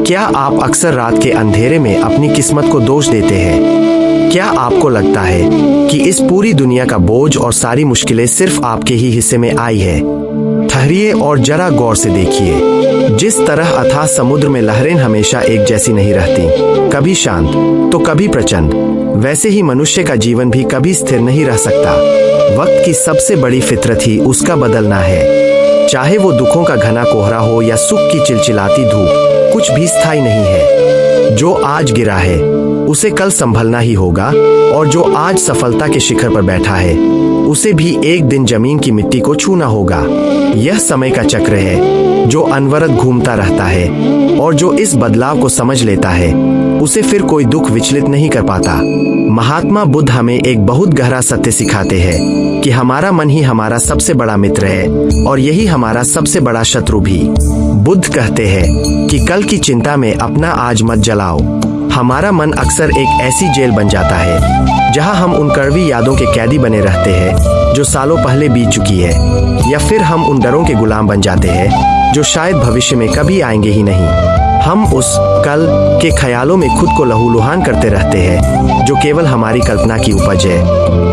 क्या आप अक्सर रात के अंधेरे में अपनी किस्मत को दोष देते हैं? क्या आपको लगता है कि इस पूरी दुनिया का बोझ और सारी मुश्किलें सिर्फ आपके ही हिस्से में आई है? ठहरिए और जरा गौर से देखिए। जिस तरह अथाह समुद्र में लहरें हमेशा एक जैसी नहीं रहती, कभी शांत तो कभी प्रचंड, वैसे ही मनुष्य का जीवन भी कभी स्थिर नहीं रह सकता। वक्त की सबसे बड़ी फितरत ही उसका बदलना है। चाहे वो दुखों का घना कोहरा हो या सुख की चिलचिलाती धूप, कुछ भी स्थायी नहीं है। जो आज गिरा है उसे कल संभलना ही होगा, और जो आज सफलता के शिखर पर बैठा है उसे भी एक दिन जमीन की मिट्टी को छूना होगा। यह समय का चक्र है जो अनवरत घूमता रहता है, और जो इस बदलाव को समझ लेता है उसे फिर कोई दुख विचलित नहीं कर पाता। महात्मा बुद्ध हमें एक बहुत गहरा सत्य सिखाते हैं कि हमारा मन ही हमारा सबसे बड़ा मित्र है, और यही हमारा सबसे बड़ा शत्रु भी। बुद्ध कहते हैं कि कल की चिंता में अपना आज मत जलाओ। हमारा मन अक्सर एक ऐसी जेल बन जाता है जहां हम उन कड़वी यादों के कैदी बने रहते हैं जो सालों पहले बीत चुकी है, या फिर हम उन डरों के गुलाम बन जाते हैं जो शायद भविष्य में कभी आएंगे ही नहीं। हम उस कल के ख्यालों में खुद को लहूलुहान करते रहते हैं जो केवल हमारी कल्पना की उपज है,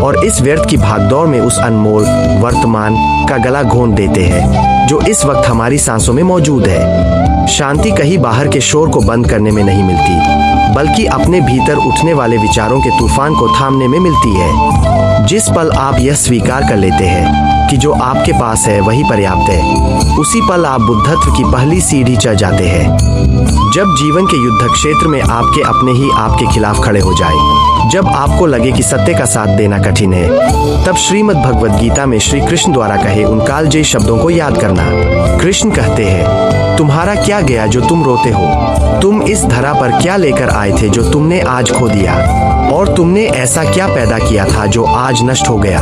और इस व्यर्थ की भागदौड़ में उस अनमोल वर्तमान का गला घोंट देते हैं जो इस वक्त हमारी सांसों में मौजूद है। शांति कहीं बाहर के शोर को बंद करने में नहीं मिलती, बल्कि अपने भीतर उठने वाले विचारों के तूफान को थामने में मिलती है। जिस पल आप यह स्वीकार कर लेते हैं कि जो आपके पास है वही पर्याप्त है, उसी पल आप बुद्धत्व की पहली सीढ़ी चढ़ जाते हैं। जब जीवन के युद्ध क्षेत्र में आपके अपने ही आपके खिलाफ खड़े हो जाए, जब आपको लगे कि सत्य का साथ देना कठिन है, तब श्रीमद् भगवद गीता में श्री कृष्ण द्वारा कहे उन कालजयी शब्दों को याद करना। कृष्ण कहते हैं, तुम्हारा क्या गया जो तुम रोते हो? तुम इस धरा पर क्या लेकर आए थे जो तुमने आज खो दिया? और तुमने ऐसा क्या पैदा किया था जो आज नष्ट हो गया?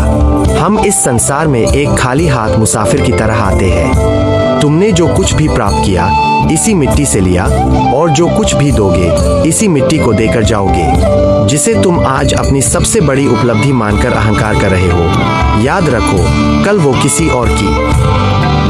हम इस संसार में एक खाली हाथ मुसाफिर की तरह आते हैं। तुमने जो कुछ भी प्राप्त किया इसी मिट्टी से लिया, और जो कुछ भी दोगे इसी मिट्टी को देकर जाओगे। जिसे तुम आज अपनी सबसे बड़ी उपलब्धि मानकर अहंकार कर रहे हो, याद रखो कल वो किसी और की